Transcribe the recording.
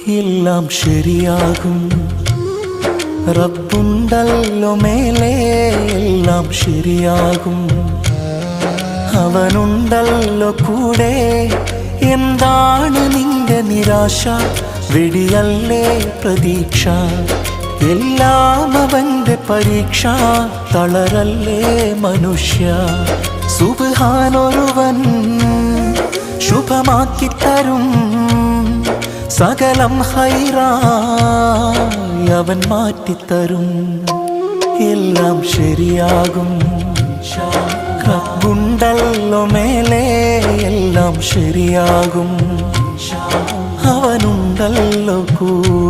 എല്ലാം ശരിയാകും. റബ്ബുണ്ടല്ലോ മേലെ, എല്ലാം ശരിയാകും. അവനുണ്ടല്ലോ കൂടെ, എന്താണ് നിന്റെ നിരാശ? വെടിയല്ലേ പ്രതീക്ഷ, എല്ലാം അവന്റെ പരീക്ഷ. തളരല്ലേ മനുഷ്യ, സുബ്ഹാനൊരുവൻ ശുഭമാക്കിത്തരും. സകലം ഹൈറായി അവൻ മാറ്റിത്തരും. എല്ലാം ശരിയാകും. റബ്ബുണ്ടല്ലോ മേലെ, എല്ലാം ശരിയാകും. അവനുണ്ടല്ലോ കൂടെ.